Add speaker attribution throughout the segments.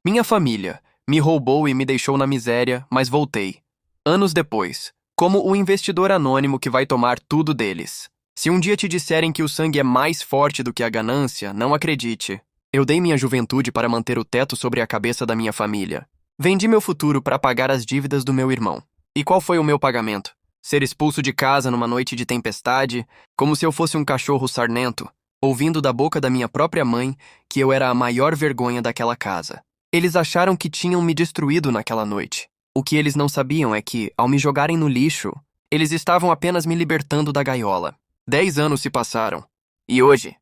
Speaker 1: Minha família me roubou e me deixou na miséria, mas voltei. Anos depois, como o investidor anônimo que vai tomar tudo deles. Se um dia te disserem que o sangue é mais forte do que a ganância, não acredite. Eu dei minha juventude para manter o teto sobre a cabeça da minha família. Vendi meu futuro para pagar as dívidas do meu irmão. E qual foi o meu pagamento? Ser expulso de casa numa noite de tempestade, como se eu fosse um cachorro sarnento, ouvindo da boca da minha própria mãe que eu era a maior vergonha daquela casa. Eles acharam que tinham me destruído naquela noite. O que eles não sabiam é que, ao me jogarem no lixo, eles estavam apenas me libertando da gaiola. 10 anos se passaram. E hoje,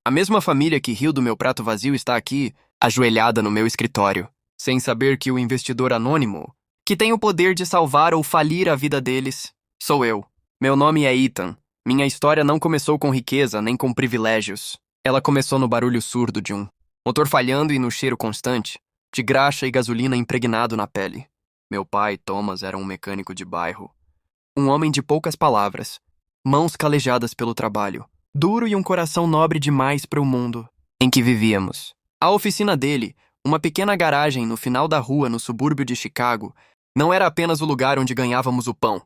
Speaker 1: a mesma família que riu do meu prato vazio está aqui, ajoelhada no meu escritório, sem saber que o investidor anônimo, que tem o poder de salvar ou falir a vida deles, sou eu. Meu nome é Ethan. Minha história não começou com riqueza nem com privilégios. Ela começou no barulho surdo de um motor falhando e no cheiro constante de graxa e gasolina impregnado na pele. Meu pai, Thomas, era um mecânico de bairro. Um homem de poucas palavras, mãos calejadas pelo trabalho, duro e um coração nobre demais para o mundo em que vivíamos. A oficina dele, uma pequena garagem no final da rua no subúrbio de Chicago, não era apenas o lugar onde ganhávamos o pão.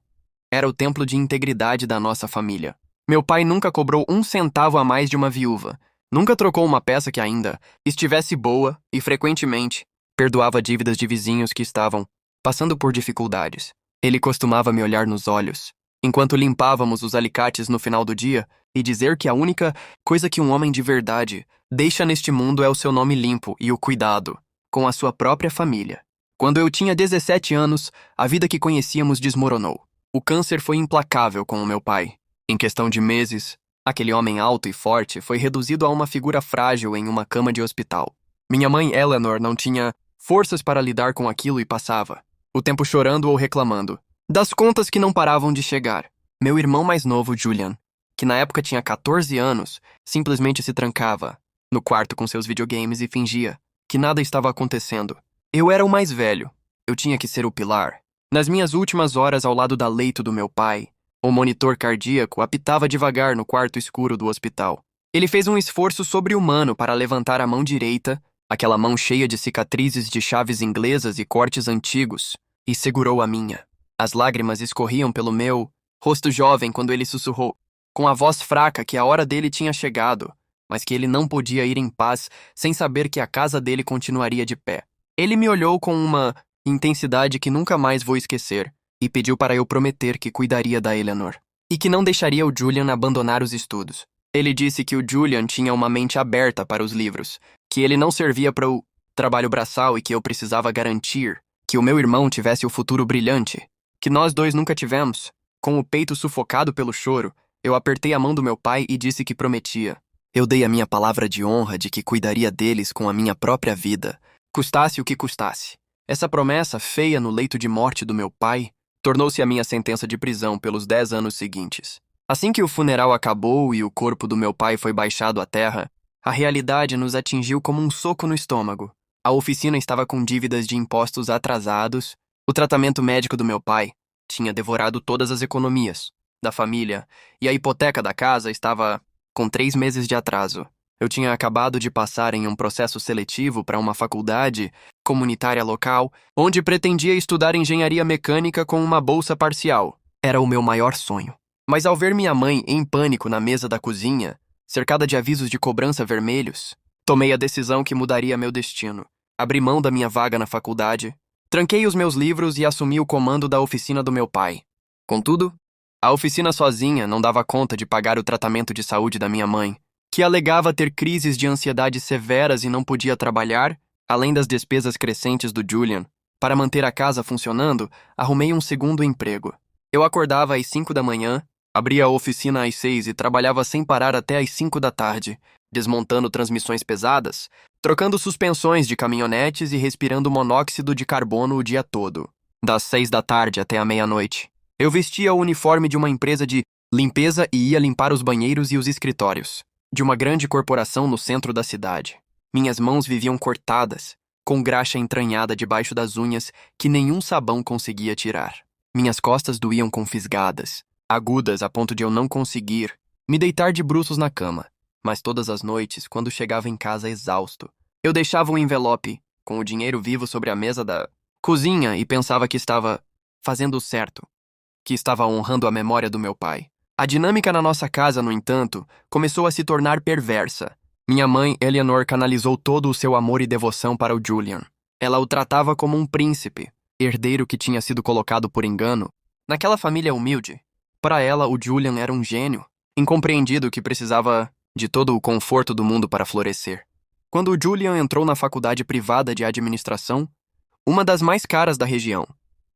Speaker 1: Era o templo de integridade da nossa família. Meu pai nunca cobrou um centavo a mais de uma viúva. Nunca trocou uma peça que ainda estivesse boa e, frequentemente, perdoava dívidas de vizinhos que estavam passando por dificuldades. Ele costumava me olhar nos olhos, enquanto limpávamos os alicates no final do dia, e dizer que a única coisa que um homem de verdade deixa neste mundo é o seu nome limpo e o cuidado com a sua própria família. Quando eu tinha 17 anos, a vida que conhecíamos desmoronou. O câncer foi implacável com o meu pai. Em questão de meses, aquele homem alto e forte foi reduzido a uma figura frágil em uma cama de hospital. Minha mãe Eleanor não tinha forças para lidar com aquilo e passava o tempo chorando ou reclamando das contas que não paravam de chegar. Meu irmão mais novo, Julian, que na época tinha 14 anos, simplesmente se trancava no quarto com seus videogames e fingia que nada estava acontecendo. Eu era o mais velho. Eu tinha que ser o pilar. Nas minhas últimas horas ao lado da leito do meu pai, o monitor cardíaco apitava devagar no quarto escuro do hospital. Ele fez um esforço sobre-humano para levantar a mão direita, aquela mão cheia de cicatrizes de chaves inglesas e cortes antigos, e segurou a minha. As lágrimas escorriam pelo meu rosto jovem quando ele sussurrou, com a voz fraca, que a hora dele tinha chegado, mas que ele não podia ir em paz sem saber que a casa dele continuaria de pé. Ele me olhou com uma intensidade que nunca mais vou esquecer e pediu para eu prometer que cuidaria da Eleanor e que não deixaria o Julian abandonar os estudos. Ele disse que o Julian tinha uma mente aberta para os livros, que ele não servia para o trabalho braçal e que eu precisava garantir que o meu irmão tivesse o futuro brilhante, que nós dois nunca tivemos. Com o peito sufocado pelo choro, eu apertei a mão do meu pai e disse que prometia. Eu dei a minha palavra de honra de que cuidaria deles com a minha própria vida, custasse o que custasse. Essa promessa, feia no leito de morte do meu pai, tornou-se a minha sentença de prisão pelos 10 anos seguintes. Assim que o funeral acabou e o corpo do meu pai foi baixado à terra, a realidade nos atingiu como um soco no estômago. A oficina estava com dívidas de impostos atrasados, o tratamento médico do meu pai tinha devorado todas as economias da família e a hipoteca da casa estava com 3 meses de atraso. Eu tinha acabado de passar em um processo seletivo para uma faculdade comunitária local, onde pretendia estudar engenharia mecânica com uma bolsa parcial. Era o meu maior sonho. Mas ao ver minha mãe em pânico na mesa da cozinha, cercada de avisos de cobrança vermelhos, tomei a decisão que mudaria meu destino. Abri mão da minha vaga na faculdade, tranquei os meus livros e assumi o comando da oficina do meu pai. Contudo, a oficina sozinha não dava conta de pagar o tratamento de saúde da minha mãe, que alegava ter crises de ansiedade severas e não podia trabalhar, além das despesas crescentes do Julian. Para manter a casa funcionando, arrumei um segundo emprego. Eu acordava às 5 da manhã, abria a oficina às 6 e trabalhava sem parar até às 5 da tarde, desmontando transmissões pesadas, trocando suspensões de caminhonetes e respirando monóxido de carbono o dia todo, das 6 da tarde até a meia-noite. Eu vestia o uniforme de uma empresa de limpeza e ia limpar os banheiros e os escritórios de uma grande corporação no centro da cidade. Minhas mãos viviam cortadas, com graxa entranhada debaixo das unhas que nenhum sabão conseguia tirar. Minhas costas doíam com fisgadas, agudas a ponto de eu não conseguir me deitar de bruços na cama. Mas todas as noites, quando chegava em casa exausto, eu deixava um envelope com o dinheiro vivo sobre a mesa da cozinha e pensava que estava fazendo o certo, que estava honrando a memória do meu pai. A dinâmica na nossa casa, no entanto, começou a se tornar perversa. Minha mãe, Eleanor, canalizou todo o seu amor e devoção para o Julian. Ela o tratava como um príncipe, herdeiro que tinha sido colocado por engano naquela família humilde. Para ela, o Julian era um gênio, incompreendido que precisava de todo o conforto do mundo para florescer. Quando o Julian entrou na faculdade privada de administração, uma das mais caras da região,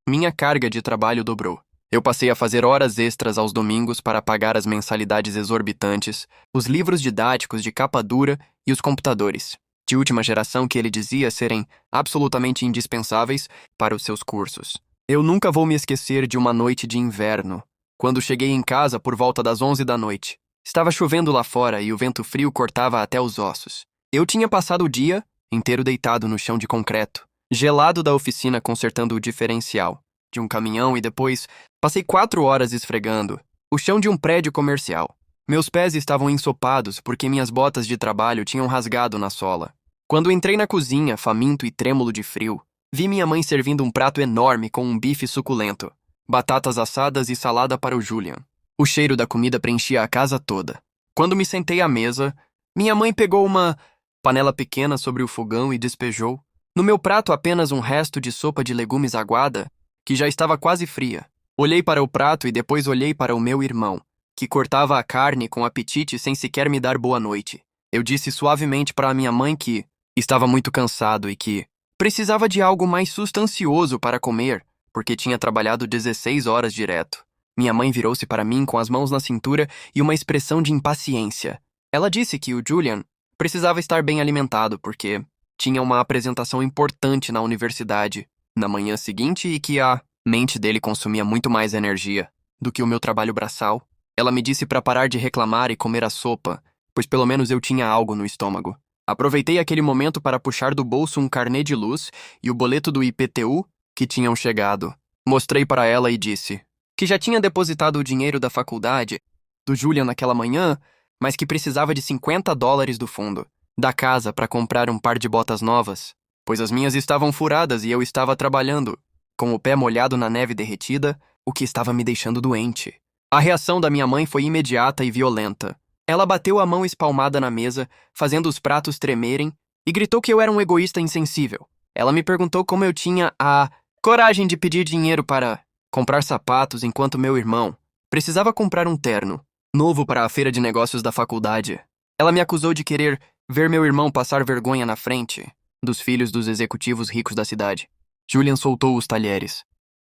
Speaker 1: minha carga de trabalho dobrou. Eu passei a fazer horas extras aos domingos para pagar as mensalidades exorbitantes, os livros didáticos de capa dura e os computadores, de última geração que ele dizia serem absolutamente indispensáveis para os seus cursos. Eu nunca vou me esquecer de uma noite de inverno, quando cheguei em casa por volta das 11 da noite. Estava chovendo lá fora e o vento frio cortava até os ossos. Eu tinha passado o dia inteiro deitado no chão de concreto, gelado da oficina consertando o diferencial de um caminhão e depois passei 4 horas esfregando o chão de um prédio comercial. Meus pés estavam ensopados porque minhas botas de trabalho tinham rasgado na sola. Quando entrei na cozinha, faminto e trêmulo de frio, vi minha mãe servindo um prato enorme com um bife suculento, batatas assadas e salada para o Julian. O cheiro da comida preenchia a casa toda. Quando me sentei à mesa, minha mãe pegou uma panela pequena sobre o fogão e despejou no meu prato apenas um resto de sopa de legumes aguada, que já estava quase fria. Olhei para o prato e depois olhei para o meu irmão, que cortava a carne com apetite sem sequer me dar boa noite. Eu disse suavemente para a minha mãe que estava muito cansado e que precisava de algo mais sustancioso para comer, porque tinha trabalhado 16 horas direto. Minha mãe virou-se para mim com as mãos na cintura e uma expressão de impaciência. Ela disse que o Julian precisava estar bem alimentado porque tinha uma apresentação importante na universidade na manhã seguinte e que a mente dele consumia muito mais energia do que o meu trabalho braçal. Ela me disse para parar de reclamar e comer a sopa, pois pelo menos eu tinha algo no estômago. Aproveitei aquele momento para puxar do bolso um carnê de luz e o boleto do IPTU que tinham chegado. Mostrei para ela e disse que já tinha depositado o dinheiro da faculdade do Julian naquela manhã, mas que precisava de $50 do fundo da casa para comprar um par de botas novas, pois as minhas estavam furadas e eu estava trabalhando com o pé molhado na neve derretida, o que estava me deixando doente. A reação da minha mãe foi imediata e violenta. Ela bateu a mão espalmada na mesa, fazendo os pratos tremerem, e gritou que eu era um egoísta insensível. Ela me perguntou como eu tinha a coragem de pedir dinheiro para comprar sapatos enquanto meu irmão precisava comprar um terno novo para a feira de negócios da faculdade. Ela me acusou de querer ver meu irmão passar vergonha na frente dos filhos dos executivos ricos da cidade. Julian soltou os talheres,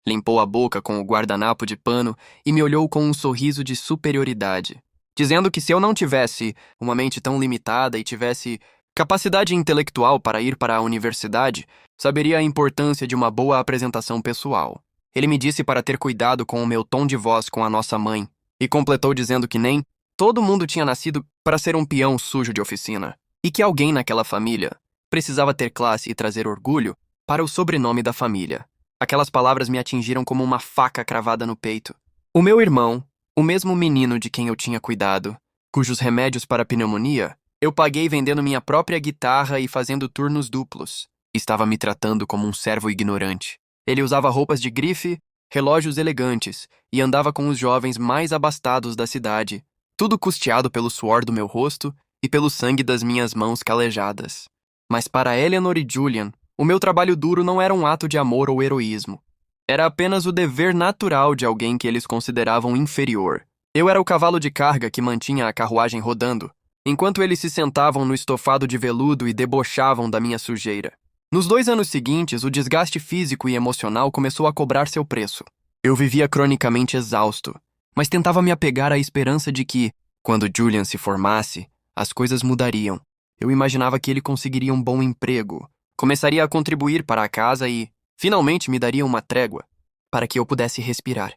Speaker 1: limpou a boca com o guardanapo de pano e me olhou com um sorriso de superioridade, dizendo que se eu não tivesse uma mente tão limitada e tivesse capacidade intelectual para ir para a universidade, saberia a importância de uma boa apresentação pessoal. Ele me disse para ter cuidado com o meu tom de voz com a nossa mãe, e completou dizendo que nem todo mundo tinha nascido para ser um peão sujo de oficina, e que alguém naquela família precisava ter classe e trazer orgulho para o sobrenome da família. Aquelas palavras me atingiram como uma faca cravada no peito. O meu irmão, o mesmo menino de quem eu tinha cuidado, cujos remédios para a pneumonia eu paguei vendendo minha própria guitarra e fazendo turnos duplos, estava me tratando como um servo ignorante. Ele usava roupas de grife, relógios elegantes e andava com os jovens mais abastados da cidade, tudo custeado pelo suor do meu rosto e pelo sangue das minhas mãos calejadas. Mas para Eleanor e Julian, o meu trabalho duro não era um ato de amor ou heroísmo. Era apenas o dever natural de alguém que eles consideravam inferior. Eu era o cavalo de carga que mantinha a carruagem rodando, enquanto eles se sentavam no estofado de veludo e debochavam da minha sujeira. Nos 2 anos seguintes, o desgaste físico e emocional começou a cobrar seu preço. Eu vivia cronicamente exausto, mas tentava me apegar à esperança de que, quando Julian se formasse, as coisas mudariam. Eu imaginava que ele conseguiria um bom emprego, começaria a contribuir para a casa e, finalmente, me daria uma trégua, para que eu pudesse respirar.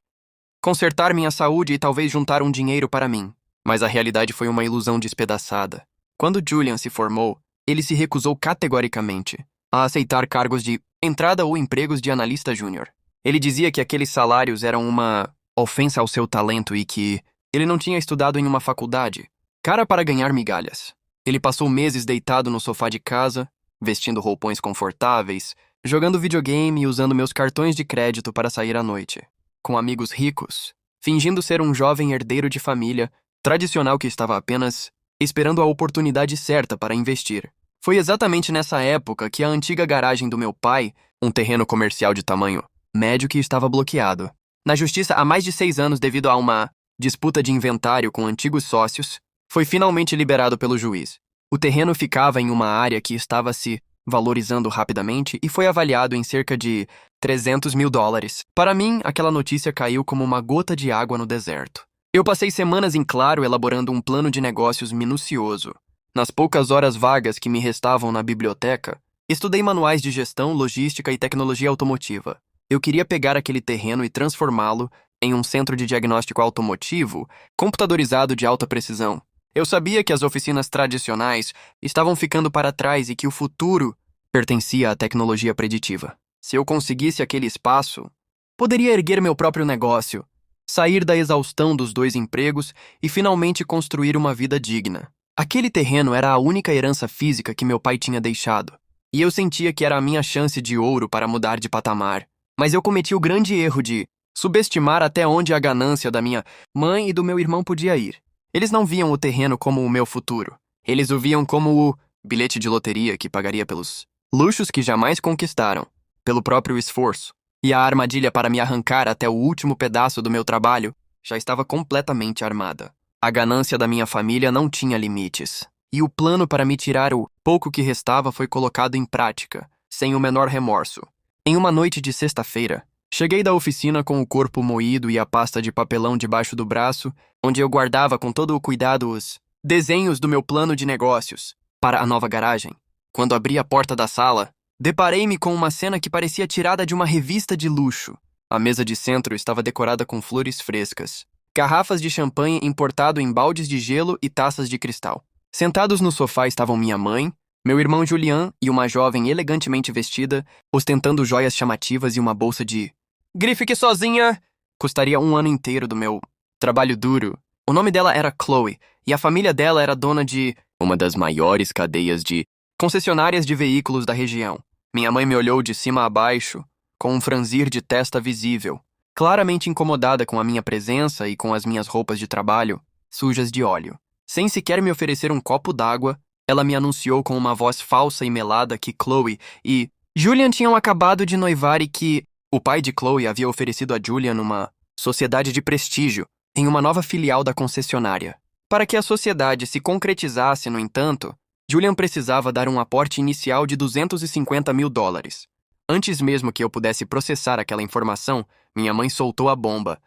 Speaker 1: Consertar minha saúde e talvez juntar um dinheiro para mim. Mas a realidade foi uma ilusão despedaçada. Quando Julian se formou, ele se recusou categoricamente a aceitar cargos de entrada ou empregos de analista júnior. Ele dizia que aqueles salários eram uma ofensa ao seu talento e que ele não tinha estudado em uma faculdade, cara para ganhar migalhas. Ele passou meses deitado no sofá de casa, vestindo roupões confortáveis, jogando videogame e usando meus cartões de crédito para sair à noite, com amigos ricos, fingindo ser um jovem herdeiro de família, tradicional que estava apenas esperando a oportunidade certa para investir. Foi exatamente nessa época que a antiga garagem do meu pai, um terreno comercial de tamanho médio que estava bloqueado na justiça há mais de 6 anos devido a uma disputa de inventário com antigos sócios, foi finalmente liberado pelo juiz. O terreno ficava em uma área que estava se valorizando rapidamente e foi avaliado em cerca de $300 mil. Para mim, aquela notícia caiu como uma gota de água no deserto. Eu passei semanas em claro elaborando um plano de negócios minucioso. Nas poucas horas vagas que me restavam na biblioteca, estudei manuais de gestão, logística e tecnologia automotiva. Eu queria pegar aquele terreno e transformá-lo em um centro de diagnóstico automotivo, computadorizado de alta precisão. Eu sabia que as oficinas tradicionais estavam ficando para trás e que o futuro pertencia à tecnologia preditiva. Se eu conseguisse aquele espaço, poderia erguer meu próprio negócio, sair da exaustão dos 2 empregos e finalmente construir uma vida digna. Aquele terreno era a única herança física que meu pai tinha deixado, e eu sentia que era a minha chance de ouro para mudar de patamar. Mas eu cometi o grande erro de subestimar até onde a ganância da minha mãe e do meu irmão podia ir. Eles não viam o terreno como o meu futuro. Eles o viam como o bilhete de loteria que pagaria pelos luxos que jamais conquistaram, pelo próprio esforço. E a armadilha para me arrancar até o último pedaço do meu trabalho já estava completamente armada. A ganância da minha família não tinha limites, e o plano para me tirar o pouco que restava foi colocado em prática, sem o menor remorso. Em uma noite de sexta-feira, cheguei da oficina com o corpo moído e a pasta de papelão debaixo do braço, onde eu guardava com todo o cuidado os desenhos do meu plano de negócios para a nova garagem. Quando abri a porta da sala, deparei-me com uma cena que parecia tirada de uma revista de luxo. A mesa de centro estava decorada com flores frescas, garrafas de champanhe importado em baldes de gelo e taças de cristal. Sentados no sofá estavam minha mãe, meu irmão Julian e uma jovem elegantemente vestida, ostentando joias chamativas e uma bolsa de grife que sozinha custaria 1 ano inteiro do meu trabalho duro. O nome dela era Chloe, e a família dela era dona de uma das maiores cadeias de concessionárias de veículos da região. Minha mãe me olhou de cima a baixo, com um franzir de testa visível, claramente incomodada com a minha presença e com as minhas roupas de trabalho, sujas de óleo. Sem sequer me oferecer um copo d'água, ela me anunciou com uma voz falsa e melada que Chloe e Julian tinham acabado de noivar e que o pai de Chloe havia oferecido a Julian uma sociedade de prestígio em uma nova filial da concessionária. Para que a sociedade se concretizasse, no entanto, Julian precisava dar um aporte inicial de $250 mil. Antes mesmo que eu pudesse processar aquela informação, minha mãe soltou a bomba.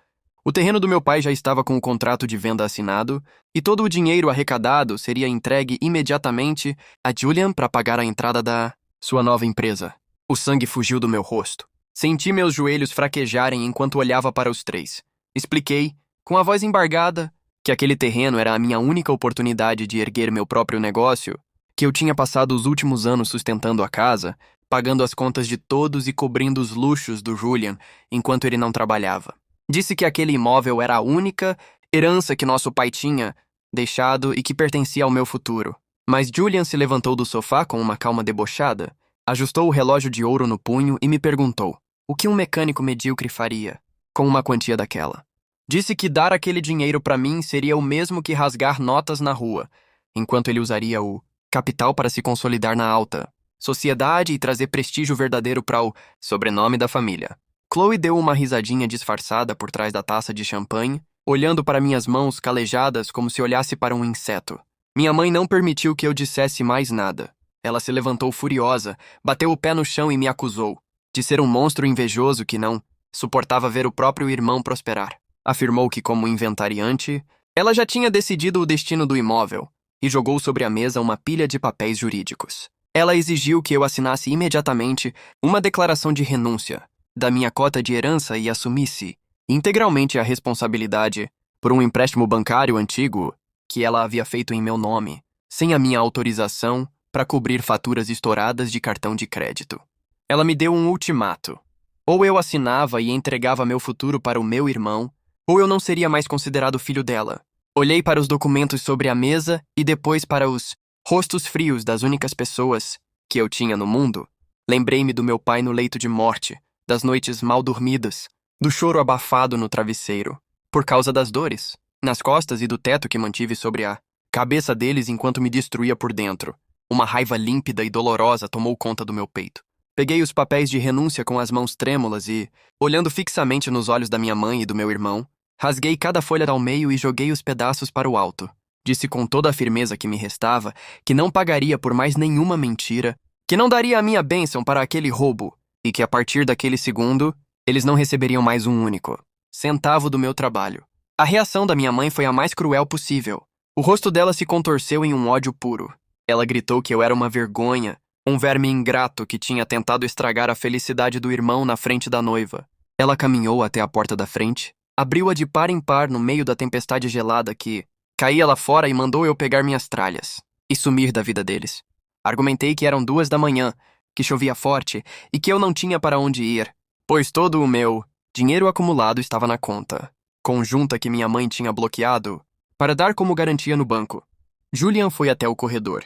Speaker 1: O terreno do meu pai já estava com o contrato de venda assinado e todo o dinheiro arrecadado seria entregue imediatamente a Julian para pagar a entrada da sua nova empresa. O sangue fugiu do meu rosto. Senti meus joelhos fraquejarem enquanto olhava para os 3. Expliquei, com a voz embargada, que aquele terreno era a minha única oportunidade de erguer meu próprio negócio, que eu tinha passado os últimos anos sustentando a casa, pagando as contas de todos e cobrindo os luxos do Julian enquanto ele não trabalhava. Disse que aquele imóvel era a única herança que nosso pai tinha deixado e que pertencia ao meu futuro. Mas Julian se levantou do sofá com uma calma debochada, ajustou o relógio de ouro no punho e me perguntou o que um mecânico medíocre faria com uma quantia daquela. Disse que dar aquele dinheiro para mim seria o mesmo que rasgar notas na rua, enquanto ele usaria o capital para se consolidar na alta sociedade e trazer prestígio verdadeiro para o sobrenome da família. Chloe deu uma risadinha disfarçada por trás da taça de champanhe, olhando para minhas mãos calejadas como se olhasse para um inseto. Minha mãe não permitiu que eu dissesse mais nada. Ela se levantou furiosa, bateu o pé no chão e me acusou de ser um monstro invejoso que não suportava ver o próprio irmão prosperar. Afirmou que, como inventariante, ela já tinha decidido o destino do imóvel e jogou sobre a mesa uma pilha de papéis jurídicos. Ela exigiu que eu assinasse imediatamente uma declaração de renúncia da minha cota de herança e assumisse integralmente a responsabilidade por um empréstimo bancário antigo que ela havia feito em meu nome, sem a minha autorização, para cobrir faturas estouradas de cartão de crédito. Ela me deu um ultimato. Ou eu assinava e entregava meu futuro para o meu irmão, ou eu não seria mais considerado filho dela. Olhei para os documentos sobre a mesa e depois para os rostos frios das únicas pessoas que eu tinha no mundo, lembrei-me do meu pai no leito de morte, das noites mal dormidas, do choro abafado no travesseiro, por causa das dores, nas costas e do teto que mantive sobre a cabeça deles enquanto me destruía por dentro. Uma raiva límpida e dolorosa tomou conta do meu peito. Peguei os papéis de renúncia com as mãos trêmulas e, olhando fixamente nos olhos da minha mãe e do meu irmão, rasguei cada folha ao meio e joguei os pedaços para o alto. Disse com toda a firmeza que me restava que não pagaria por mais nenhuma mentira, que não daria a minha bênção para aquele roubo e que a partir daquele segundo, eles não receberiam mais um único centavo do meu trabalho. A reação da minha mãe foi a mais cruel possível. O rosto dela se contorceu em um ódio puro. Ela gritou que eu era uma vergonha, um verme ingrato que tinha tentado estragar a felicidade do irmão na frente da noiva. Ela caminhou até a porta da frente, abriu-a de par em par no meio da tempestade gelada que caía lá fora e mandou eu pegar minhas tralhas e sumir da vida deles. Argumentei que eram 2 da manhã, que chovia forte e que eu não tinha para onde ir, pois todo o meu dinheiro acumulado estava na conta conjunta que minha mãe tinha bloqueado para dar como garantia no banco. Julian foi até o corredor.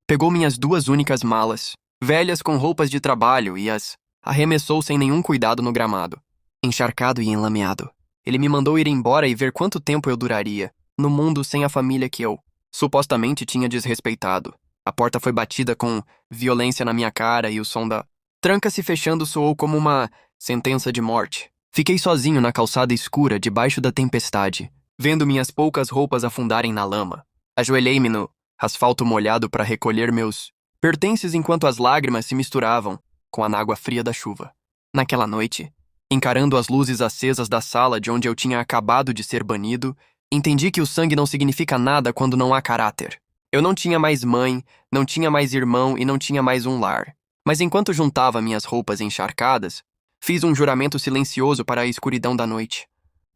Speaker 1: Pegou minhas 2 únicas malas, velhas com roupas de trabalho, e as arremessou sem nenhum cuidado no gramado, encharcado e enlameado. Ele me mandou ir embora e ver quanto tempo eu duraria no mundo sem a família que eu supostamente tinha desrespeitado. A porta foi batida com violência na minha cara e o som da tranca se fechando soou como uma sentença de morte. Fiquei sozinho na calçada escura debaixo da tempestade, vendo minhas poucas roupas afundarem na lama. Ajoelhei-me no asfalto molhado para recolher meus pertences enquanto as lágrimas se misturavam com a água fria da chuva. Naquela noite, encarando as luzes acesas da sala de onde eu tinha acabado de ser banido, entendi que o sangue não significa nada quando não há caráter. Eu não tinha mais mãe, não tinha mais irmão e não tinha mais um lar. Mas enquanto juntava minhas roupas encharcadas, fiz um juramento silencioso para a escuridão da noite.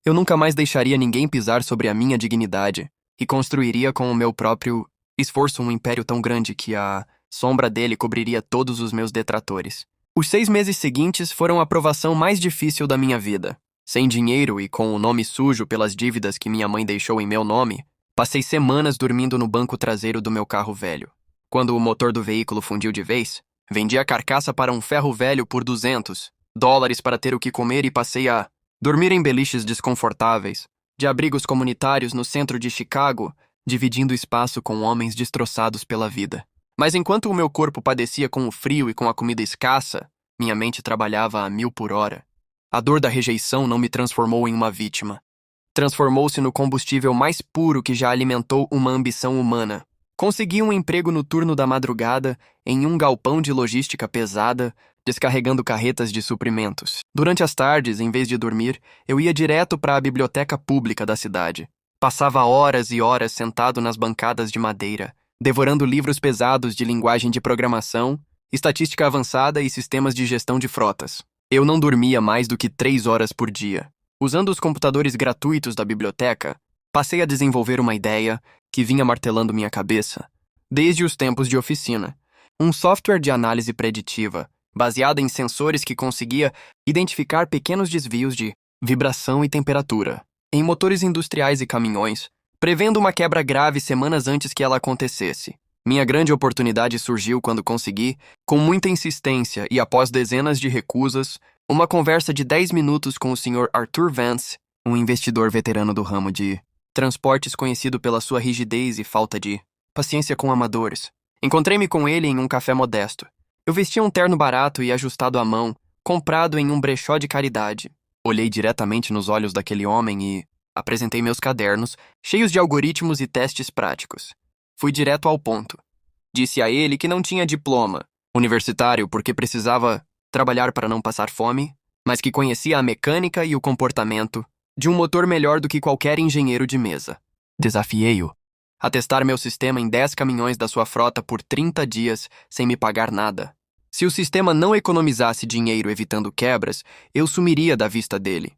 Speaker 1: Eu nunca mais deixaria ninguém pisar sobre a minha dignidade e construiria com o meu próprio esforço um império tão grande que a sombra dele cobriria todos os meus detratores. Os 6 meses seguintes foram a provação mais difícil da minha vida. Sem dinheiro e com o nome sujo pelas dívidas que minha mãe deixou em meu nome, passei semanas dormindo no banco traseiro do meu carro velho. Quando o motor do veículo fundiu de vez, vendi a carcaça para um ferro velho por $200 para ter o que comer e passei a dormir em beliches desconfortáveis, de abrigos comunitários no centro de Chicago, dividindo espaço com homens destroçados pela vida. Mas enquanto o meu corpo padecia com o frio e com a comida escassa, minha mente trabalhava a 1000 por hora. A dor da rejeição não me transformou em uma vítima. Transformou-se no combustível mais puro que já alimentou uma ambição humana. Consegui um emprego no turno da madrugada em um galpão de logística pesada, descarregando carretas de suprimentos. Durante as tardes, em vez de dormir, eu ia direto para a biblioteca pública da cidade. Passava horas e horas sentado nas bancadas de madeira, devorando livros pesados de linguagem de programação, estatística avançada e sistemas de gestão de frotas. Eu não dormia mais do que 3 horas por dia. Usando os computadores gratuitos da biblioteca, passei a desenvolver uma ideia que vinha martelando minha cabeça desde os tempos de oficina. Um software de análise preditiva, baseado em sensores que conseguia identificar pequenos desvios de vibração e temperatura em motores industriais e caminhões, prevendo uma quebra grave semanas antes que ela acontecesse. Minha grande oportunidade surgiu quando consegui, com muita insistência e após dezenas de recusas, uma conversa de 10 minutos com o Sr. Arthur Vance, um investidor veterano do ramo de transportes conhecido pela sua rigidez e falta de paciência com amadores. Encontrei-me com ele em um café modesto. Eu vestia um terno barato e ajustado à mão, comprado em um brechó de caridade. Olhei diretamente nos olhos daquele homem e apresentei meus cadernos, cheios de algoritmos e testes práticos. Fui direto ao ponto. Disse a ele que não tinha diploma universitário porque precisava trabalhar para não passar fome, mas que conhecia a mecânica e o comportamento de um motor melhor do que qualquer engenheiro de mesa. Desafiei-o a testar meu sistema em 10 caminhões da sua frota por 30 dias sem me pagar nada. Se o sistema não economizasse dinheiro evitando quebras, eu sumiria da vista dele.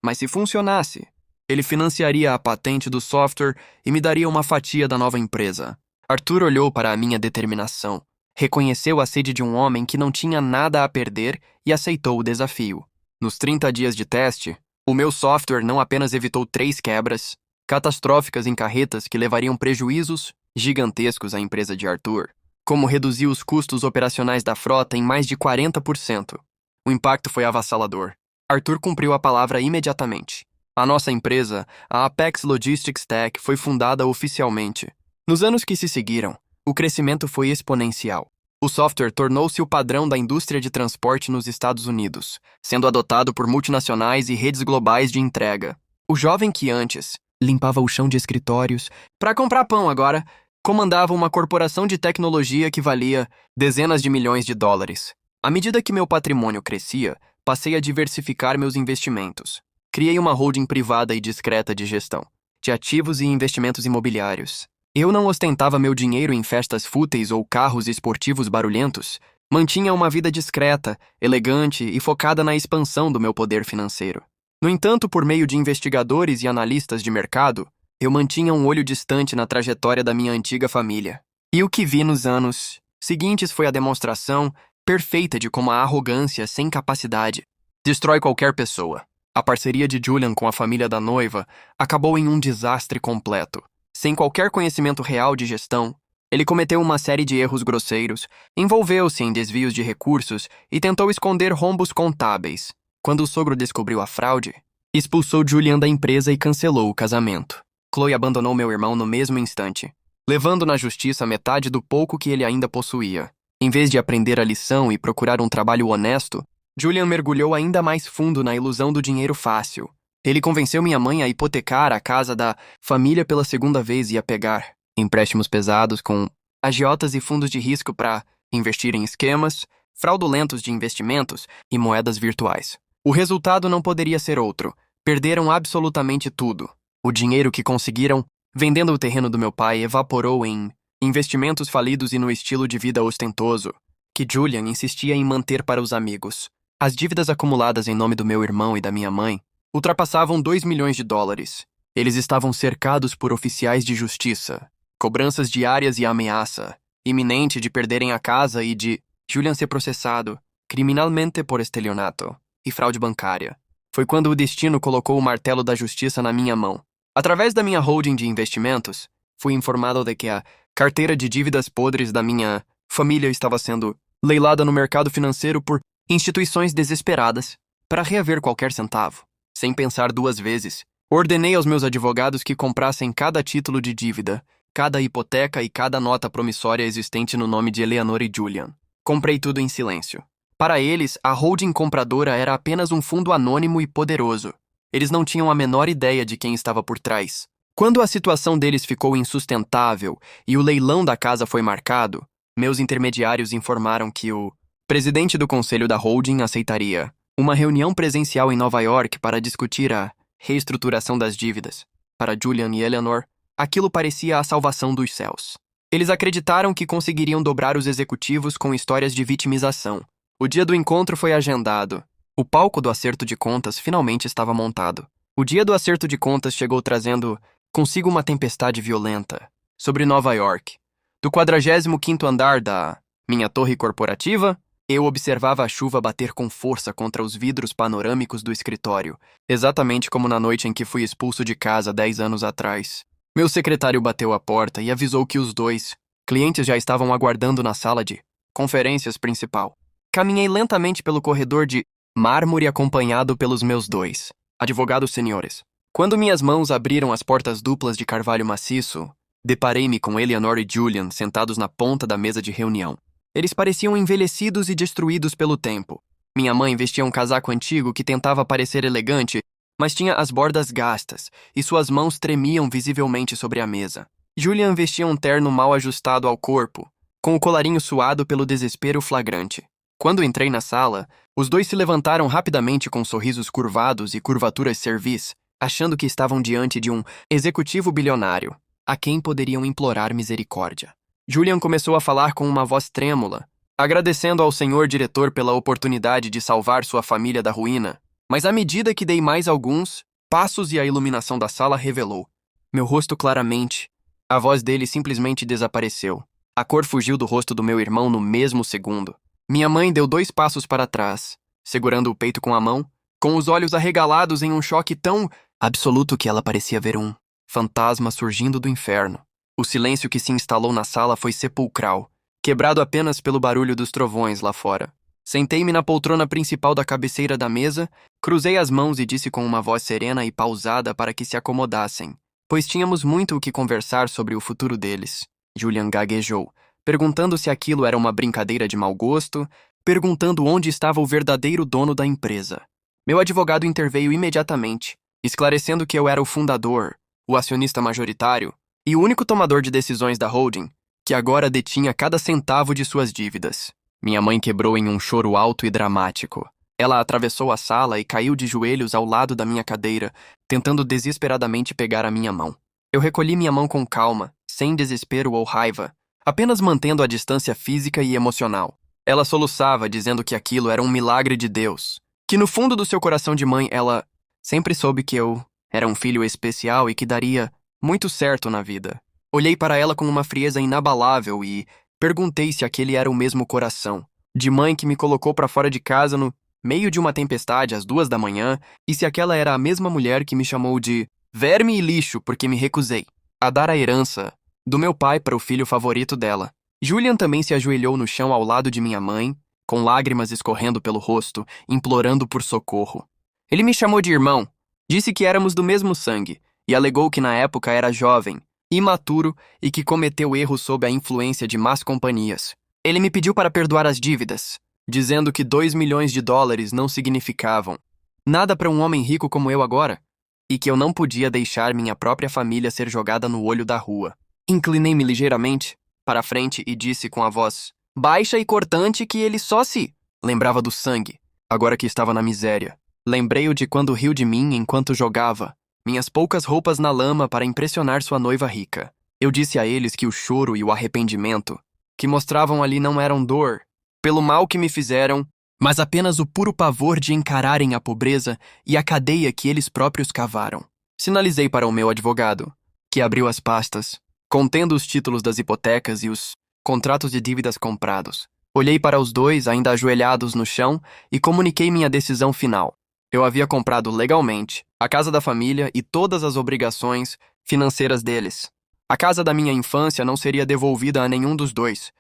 Speaker 1: Mas se funcionasse, ele financiaria a patente do software e me daria uma fatia da nova empresa. Arthur olhou para a minha determinação, reconheceu a sede de um homem que não tinha nada a perder e aceitou o desafio. Nos 30 dias de teste, o meu software não apenas evitou 3 quebras catastróficas em carretas que levariam prejuízos gigantescos à empresa de Arthur, como reduzir os custos operacionais da frota em mais de 40%. O impacto foi avassalador. Arthur cumpriu a palavra imediatamente. A nossa empresa, a Apex Logistics Tech, foi fundada oficialmente. Nos anos que se seguiram, o crescimento foi exponencial. O software tornou-se o padrão da indústria de transporte nos Estados Unidos, sendo adotado por multinacionais e redes globais de entrega. O jovem que antes limpava o chão de escritórios para comprar pão agora comandava uma corporação de tecnologia que valia dezenas de milhões de dólares. À medida que meu patrimônio crescia, passei a diversificar meus investimentos. Criei uma holding privada e discreta de gestão de ativos e investimentos imobiliários. Eu não ostentava meu dinheiro em festas fúteis ou carros esportivos barulhentos. Mantinha uma vida discreta, elegante e focada na expansão do meu poder financeiro. No entanto, por meio de investigadores e analistas de mercado, eu mantinha um olho distante na trajetória da minha antiga família. E o que vi nos anos seguintes foi a demonstração perfeita de como a arrogância sem capacidade destrói qualquer pessoa. A parceria de Julian com a família da noiva acabou em um desastre completo. Sem qualquer conhecimento real de gestão, ele cometeu uma série de erros grosseiros, envolveu-se em desvios de recursos e tentou esconder rombos contábeis. Quando o sogro descobriu a fraude, expulsou Julian da empresa e cancelou o casamento. Chloe abandonou meu irmão no mesmo instante, levando na justiça metade do pouco que ele ainda possuía. Em vez de aprender a lição e procurar um trabalho honesto, Julian mergulhou ainda mais fundo na ilusão do dinheiro fácil. Ele convenceu minha mãe a hipotecar a casa da família pela segunda vez e a pegar empréstimos pesados com agiotas e fundos de risco para investir em esquemas fraudulentos de investimentos e moedas virtuais. O resultado não poderia ser outro. Perderam absolutamente tudo. O dinheiro que conseguiram vendendo o terreno do meu pai evaporou em investimentos falidos e no estilo de vida ostentoso que Julian insistia em manter para os amigos. As dívidas acumuladas em nome do meu irmão e da minha mãe ultrapassavam 2 milhões de dólares. Eles estavam cercados por oficiais de justiça, cobranças diárias e ameaça iminente de perderem a casa e de Julian ser processado criminalmente por estelionato e fraude bancária. Foi quando o destino colocou o martelo da justiça na minha mão. Através da minha holding de investimentos, fui informado de que a carteira de dívidas podres da minha família estava sendo leilada no mercado financeiro por instituições desesperadas para reaver qualquer centavo. Sem pensar duas vezes, ordenei aos meus advogados que comprassem cada título de dívida, cada hipoteca e cada nota promissória existente no nome de Eleanor e Julian. Comprei tudo em silêncio. Para eles, a holding compradora era apenas um fundo anônimo e poderoso. Eles não tinham a menor ideia de quem estava por trás. Quando a situação deles ficou insustentável e o leilão da casa foi marcado, meus intermediários informaram que o presidente do conselho da holding aceitaria uma reunião presencial em Nova York para discutir a reestruturação das dívidas. Para Julian e Eleanor, aquilo parecia a salvação dos céus. Eles acreditaram que conseguiriam dobrar os executivos com histórias de vitimização. O dia do encontro foi agendado. O palco do acerto de contas finalmente estava montado. O dia do acerto de contas chegou trazendo consigo uma tempestade violenta sobre Nova York. Do 45º andar da minha torre corporativa, eu observava a chuva bater com força contra os vidros panorâmicos do escritório, exatamente como na noite em que fui expulso de casa 10 anos atrás. Meu secretário bateu à porta e avisou que os dois clientes já estavam aguardando na sala de conferências principal. Caminhei lentamente pelo corredor de mármore acompanhado pelos meus dois advogados seniores. Quando minhas mãos abriram as portas duplas de carvalho maciço, deparei-me com Eleanor e Julian sentados na ponta da mesa de reunião. Eles pareciam envelhecidos e destruídos pelo tempo. Minha mãe vestia um casaco antigo que tentava parecer elegante, mas tinha as bordas gastas, e suas mãos tremiam visivelmente sobre a mesa. Julian vestia um terno mal ajustado ao corpo, com o colarinho suado pelo desespero flagrante. Quando entrei na sala, os dois se levantaram rapidamente com sorrisos curvados e curvaturas cervis, achando que estavam diante de um executivo bilionário, a quem poderiam implorar misericórdia. Julian começou a falar com uma voz trêmula, agradecendo ao senhor diretor pela oportunidade de salvar sua família da ruína. Mas à medida que dei mais alguns passos e a iluminação da sala revelou meu rosto claramente, a voz dele simplesmente desapareceu. A cor fugiu do rosto do meu irmão no mesmo segundo. Minha mãe deu 2 passos para trás, segurando o peito com a mão, com os olhos arregalados em um choque tão absoluto que ela parecia ver um fantasma surgindo do inferno. O silêncio que se instalou na sala foi sepulcral, quebrado apenas pelo barulho dos trovões lá fora. Sentei-me na poltrona principal da cabeceira da mesa, cruzei as mãos e disse com uma voz serena e pausada para que se acomodassem, pois tínhamos muito o que conversar sobre o futuro deles. Julian gaguejou, perguntando se aquilo era uma brincadeira de mau gosto, perguntando onde estava o verdadeiro dono da empresa. Meu advogado interveio imediatamente, esclarecendo que eu era o fundador, o acionista majoritário e o único tomador de decisões da holding, que agora detinha cada centavo de suas dívidas. Minha mãe quebrou em um choro alto e dramático. Ela atravessou a sala e caiu de joelhos ao lado da minha cadeira, tentando desesperadamente pegar a minha mão. Eu recolhi minha mão com calma, sem desespero ou raiva, apenas mantendo a distância física e emocional. Ela soluçava, dizendo que aquilo era um milagre de Deus, que no fundo do seu coração de mãe ela sempre soube que eu era um filho especial e que daria muito certo na vida. Olhei para ela com uma frieza inabalável e perguntei se aquele era o mesmo coração de mãe que me colocou para fora de casa no meio de uma tempestade às 2 da manhã e se aquela era a mesma mulher que me chamou de verme e lixo porque me recusei a dar a herança do meu pai para o filho favorito dela. Julian também se ajoelhou no chão ao lado de minha mãe, com lágrimas escorrendo pelo rosto, implorando por socorro. Ele me chamou de irmão, disse que éramos do mesmo sangue e alegou que na época era jovem, imaturo e que cometeu erros sob a influência de más companhias. Ele me pediu para perdoar as dívidas, dizendo que 2 milhões de dólares não significavam nada para um homem rico como eu agora, e que eu não podia deixar minha própria família ser jogada no olho da rua. Inclinei-me ligeiramente para a frente e disse com a voz baixa e cortante que ele só se lembrava do sangue, agora que estava na miséria. Lembrei-o de quando riu de mim enquanto jogava minhas poucas roupas na lama para impressionar sua noiva rica. Eu disse a eles que o choro e o arrependimento que mostravam ali não eram dor pelo mal que me fizeram, mas apenas o puro pavor de encararem a pobreza e a cadeia que eles próprios cavaram. Sinalizei para o meu advogado, que abriu as pastas, contendo os títulos das hipotecas e os contratos de dívidas comprados. Olhei para os dois, ainda ajoelhados no chão, e comuniquei minha decisão final. Eu havia comprado legalmente a casa da família e todas as obrigações financeiras deles. A casa da minha infância não seria devolvida a nenhum dos dois.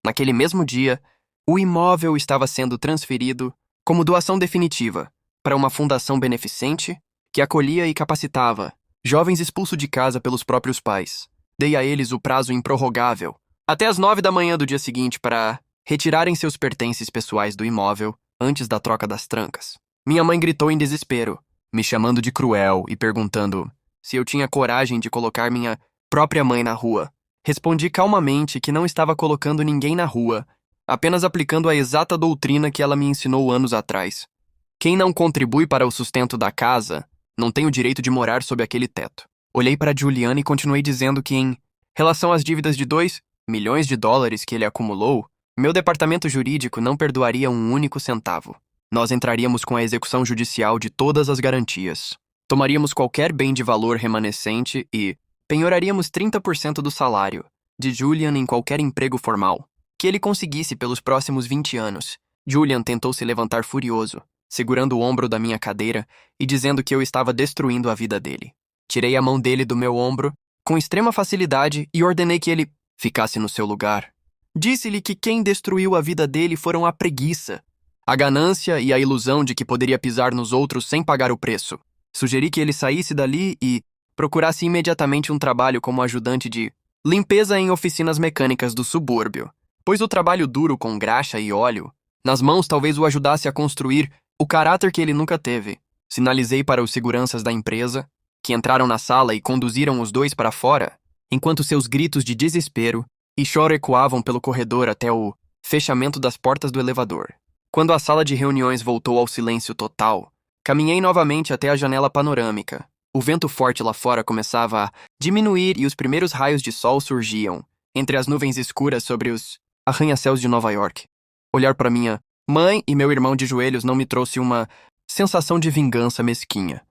Speaker 1: Naquele mesmo dia, o imóvel estava sendo transferido como doação definitiva para uma fundação beneficente que acolhia e capacitava jovens expulsos de casa pelos próprios pais. Dei a eles o prazo improrrogável, até as 9 da manhã do dia seguinte, para retirarem seus pertences pessoais do imóvel antes da troca das trancas. Minha mãe gritou em desespero, me chamando de cruel e perguntando se eu tinha coragem de colocar minha própria mãe na rua. Respondi calmamente que não estava colocando ninguém na rua, apenas aplicando a exata doutrina que ela me ensinou anos atrás. Quem não contribui para o sustento da casa não tem o direito de morar sob aquele teto. Olhei para Juliana e continuei dizendo que, em relação às dívidas de 2 milhões de dólares que ele acumulou, meu departamento jurídico não perdoaria um único centavo. Nós entraríamos com a execução judicial de todas as garantias. Tomaríamos qualquer bem de valor remanescente e penhoraríamos 30% do salário de Julian em qualquer emprego formal que ele conseguisse pelos próximos 20 anos. Julian tentou se levantar furioso, segurando o ombro da minha cadeira e dizendo que eu estava destruindo a vida dele. Tirei a mão dele do meu ombro com extrema facilidade e ordenei que ele ficasse no seu lugar. Disse-lhe que quem destruiu a vida dele foram a preguiça, a ganância e a ilusão de que poderia pisar nos outros sem pagar o preço. Sugeri que ele saísse dali e procurasse imediatamente um trabalho como ajudante de limpeza em oficinas mecânicas do subúrbio, pois o trabalho duro com graxa e óleo nas mãos talvez o ajudasse a construir o caráter que ele nunca teve. Sinalizei para os seguranças da empresa, que entraram na sala e conduziram os dois para fora, enquanto seus gritos de desespero e choro ecoavam pelo corredor até o fechamento das portas do elevador. Quando a sala de reuniões voltou ao silêncio total, caminhei novamente até a janela panorâmica. O vento forte lá fora começava a diminuir e os primeiros raios de sol surgiam entre as nuvens escuras sobre os arranha-céus de Nova York. Olhar para minha mãe e meu irmão de joelhos não me trouxe uma sensação de vingança mesquinha.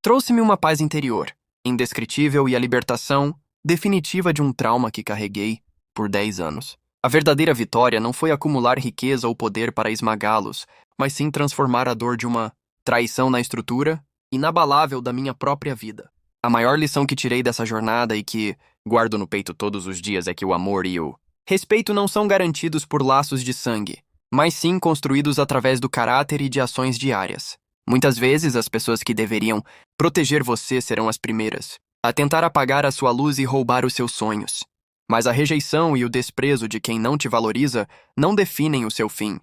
Speaker 1: Trouxe-me uma paz interior, indescritível, e a libertação definitiva de um trauma que carreguei por 10 anos. A verdadeira vitória não foi acumular riqueza ou poder para esmagá-los, mas sim transformar a dor de uma traição na estrutura inabalável da minha própria vida. A maior lição que tirei dessa jornada e que guardo no peito todos os dias é que o amor e o Respeito não são garantidos por laços de sangue, mas sim construídos através do caráter e de ações diárias. Muitas vezes, as pessoas que deveriam proteger você serão as primeiras a tentar apagar a sua luz e roubar os seus sonhos. Mas a rejeição e o desprezo de quem não te valoriza não definem o seu fim.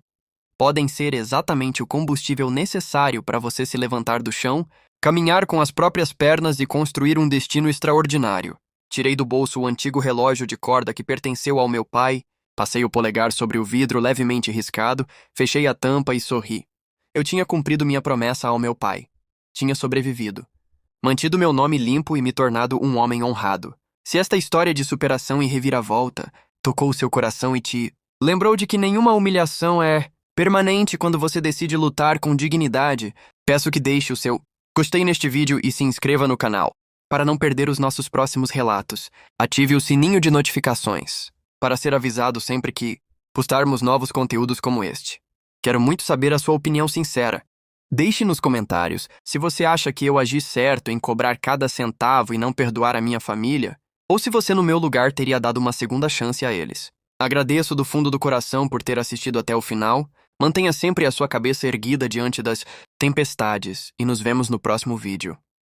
Speaker 1: Podem ser exatamente o combustível necessário para você se levantar do chão, caminhar com as próprias pernas e construir um destino extraordinário. Tirei do bolso o antigo relógio de corda que pertenceu ao meu pai, passei o polegar sobre o vidro levemente riscado, fechei a tampa e sorri. Eu tinha cumprido minha promessa ao meu pai. Tinha sobrevivido. Mantido meu nome limpo e me tornado um homem honrado. Se esta história de superação e reviravolta tocou seu coração e te lembrou de que nenhuma humilhação é permanente quando você decide lutar com dignidade, peço que deixe o seu gostei neste vídeo e se inscreva no canal. Para não perder os nossos próximos relatos, ative o sininho de notificações, para ser avisado sempre que postarmos novos conteúdos como este. Quero muito saber a sua opinião sincera. Deixe nos comentários se você acha que eu agi certo em cobrar cada centavo e não perdoar a minha família, ou se você no meu lugar teria dado uma segunda chance a eles. Agradeço do fundo do coração por ter assistido até o final. Mantenha sempre a sua cabeça erguida diante das tempestades e nos vemos no próximo vídeo.